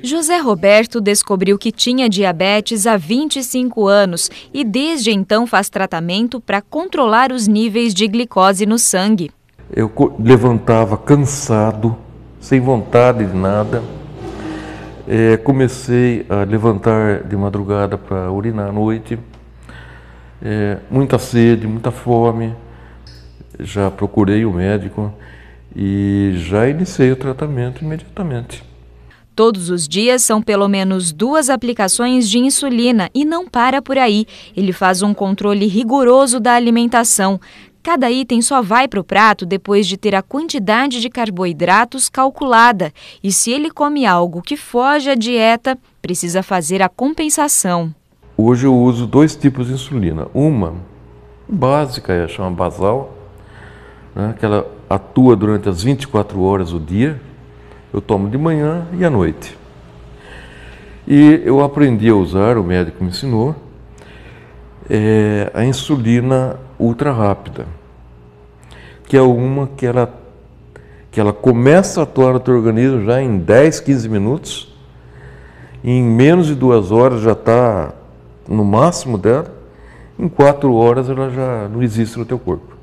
José Roberto descobriu que tinha diabetes há 25 anos e desde então faz tratamento para controlar os níveis de glicose no sangue. Eu levantava cansado, sem vontade de nada. Comecei a levantar de madrugada para urinar à noite. Muita sede, muita fome. Já procurei o médico e já iniciei o tratamento imediatamente. Todos os dias são pelo menos 2 aplicações de insulina e não para por aí. Ele faz um controle rigoroso da alimentação. Cada item só vai para o prato depois de ter a quantidade de carboidratos calculada. E se ele come algo que foge à dieta, precisa fazer a compensação. Hoje eu uso 2 tipos de insulina. Uma básica, chama basal, né, que ela atua durante as 24 horas do dia. Eu tomo de manhã e à noite. E eu aprendi a usar, o médico me ensinou, a insulina ultra rápida, que é uma que ela começa a atuar no teu organismo já em 10, 15 minutos, e em menos de 2 horas já está no máximo dela, em 4 horas ela já não existe no teu corpo.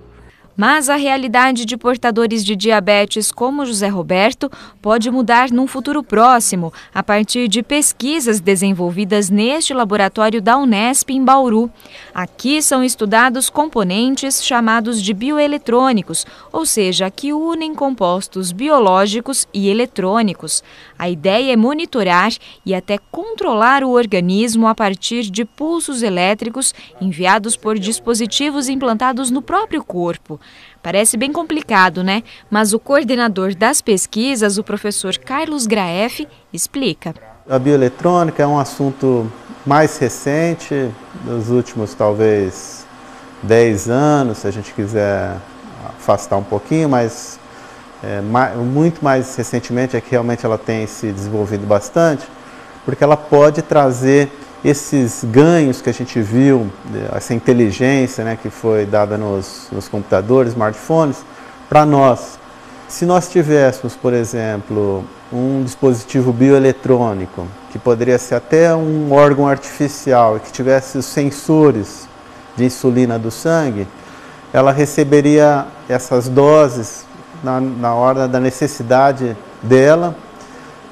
Mas a realidade de portadores de diabetes como José Roberto pode mudar num futuro próximo, a partir de pesquisas desenvolvidas neste laboratório da Unesp em Bauru. Aqui são estudados componentes chamados de bioeletrônicos, ou seja, que unem compostos biológicos e eletrônicos. A ideia é monitorar e até controlar o organismo a partir de pulsos elétricos enviados por dispositivos implantados no próprio corpo. Parece bem complicado, né? Mas o coordenador das pesquisas, o professor Carlos Graef, explica. A bioeletrônica é um assunto mais recente, dos últimos talvez 10 anos, se a gente quiser afastar um pouquinho, mas muito mais recentemente é que realmente ela tem se desenvolvido bastante, porque ela pode trazer esses ganhos que a gente viu, essa inteligência, né, que foi dada nos computadores, smartphones, para nós. Se nós tivéssemos, por exemplo, um dispositivo bioeletrônico, que poderia ser até um órgão artificial, que tivesse os sensores de insulina do sangue, ela receberia essas doses na hora da necessidade dela,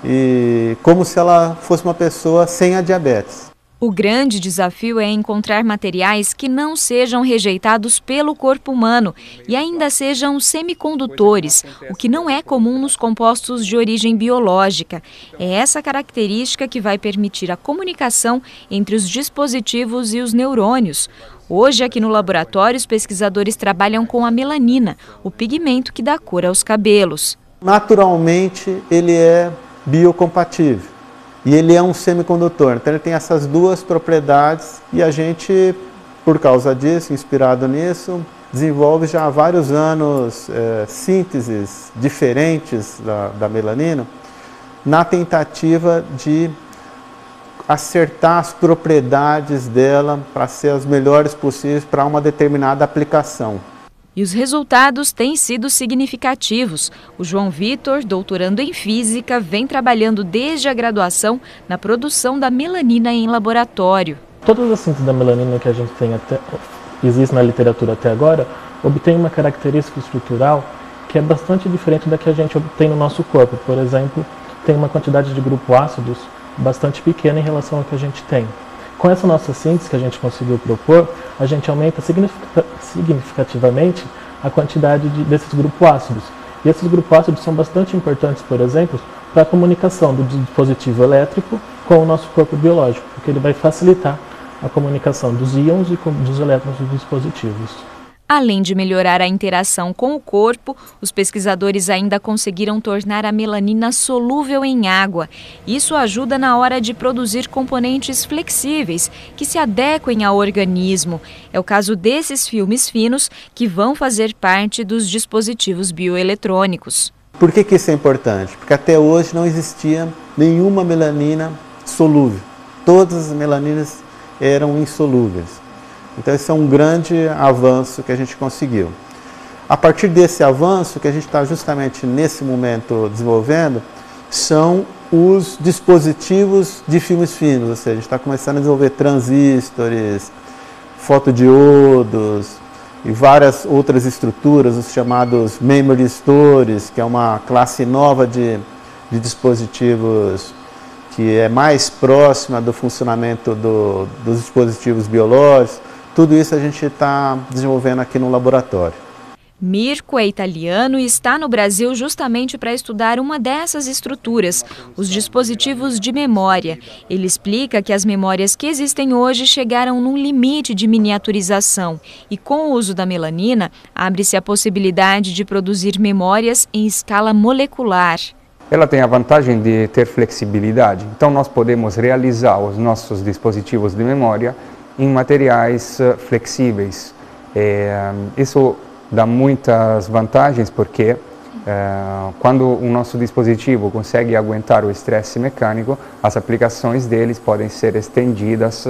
e como se ela fosse uma pessoa sem a diabetes. O grande desafio é encontrar materiais que não sejam rejeitados pelo corpo humano e ainda sejam semicondutores, o que não é comum nos compostos de origem biológica. É essa característica que vai permitir a comunicação entre os dispositivos e os neurônios. Hoje, aqui no laboratório, os pesquisadores trabalham com a melanina, o pigmento que dá cor aos cabelos. Naturalmente, ele é biocompatível. E ele é um semicondutor, então ele tem essas 2 propriedades e a gente, por causa disso, inspirado nisso, desenvolve já há vários anos sínteses diferentes da melanina na tentativa de acertar as propriedades dela para ser as melhores possíveis para uma determinada aplicação. E os resultados têm sido significativos. O João Vitor, doutorando em Física, vem trabalhando desde a graduação na produção da melanina em laboratório. Todas as sínteses da melanina que a gente existe na literatura até agora, obtém uma característica estrutural que é bastante diferente da que a gente obtém no nosso corpo. Por exemplo, tem uma quantidade de grupos ácidos bastante pequena em relação ao que a gente tem. Com essa nossa síntese que a gente conseguiu propor, a gente aumenta significativamente a quantidade desses grupos ácidos. E esses grupos ácidos são bastante importantes, por exemplo, para a comunicação do dispositivo elétrico com o nosso corpo biológico, porque ele vai facilitar a comunicação dos íons e dos elétrons dos dispositivos. Além de melhorar a interação com o corpo, os pesquisadores ainda conseguiram tornar a melanina solúvel em água. Isso ajuda na hora de produzir componentes flexíveis que se adequem ao organismo. É o caso desses filmes finos que vão fazer parte dos dispositivos bioeletrônicos. Por que isso é importante? Porque até hoje não existia nenhuma melanina solúvel. Todas as melaninas eram insolúveis. Então esse é um grande avanço que a gente conseguiu. A partir desse avanço, que a gente está justamente nesse momento desenvolvendo, são os dispositivos de filmes finos, ou seja, a gente está começando a desenvolver transistores, fotodiodos e várias outras estruturas, os chamados memory stores, que é uma classe nova de dispositivos que é mais próxima do funcionamento dos dispositivos biológicos. Tudo isso a gente está desenvolvendo aqui no laboratório. Mirko é italiano e está no Brasil justamente para estudar uma dessas estruturas, os dispositivos de memória. Ele explica que as memórias que existem hoje chegaram num limite de miniaturização e, com o uso da melanina, abre-se a possibilidade de produzir memórias em escala molecular. Ela tem a vantagem de ter flexibilidade, então nós podemos realizar os nossos dispositivos de memória em materiais flexíveis. Isso dá muitas vantagens porque quando o nosso dispositivo consegue aguentar o estresse mecânico, as aplicações deles podem ser estendidas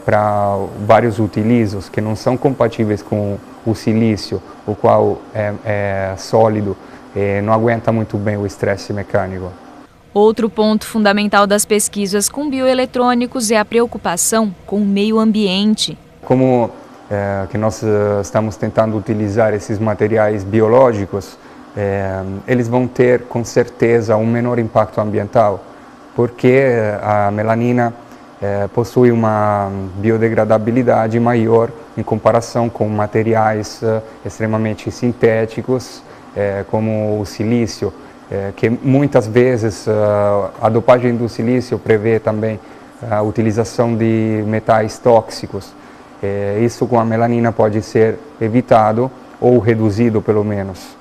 para vários utilizos que não são compatíveis com o silício, o qual é sólido e não aguenta muito bem o estresse mecânico. Outro ponto fundamental das pesquisas com bioeletrônicos é a preocupação com o meio ambiente. Como que nós estamos tentando utilizar esses materiais biológicos, eles vão ter com certeza um menor impacto ambiental, porque a melanina possui uma biodegradabilidade maior em comparação com materiais extremamente sintéticos, como o silício, que muitas vezes a dopagem do silício prevê também a utilização de metais tóxicos. Isso com a melanina pode ser evitado ou reduzido pelo menos.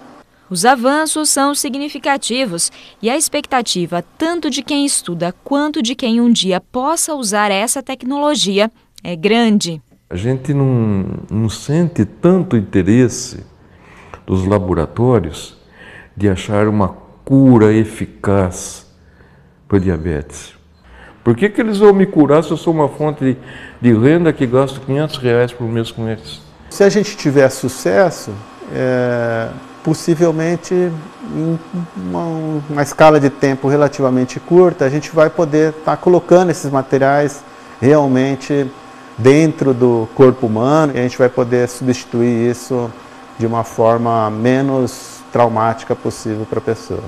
Os avanços são significativos e a expectativa tanto de quem estuda quanto de quem um dia possa usar essa tecnologia é grande. A gente não sente tanto interesse dos laboratórios de achar uma cura eficaz para o diabetes. Por que eles vão me curar se eu sou uma fonte de renda que gasto R$500 por mês com eles? Se a gente tiver sucesso, possivelmente em uma escala de tempo relativamente curta, a gente vai poder estar colocando esses materiais realmente dentro do corpo humano e a gente vai poder substituir isso de uma forma menos traumática possível para a pessoa.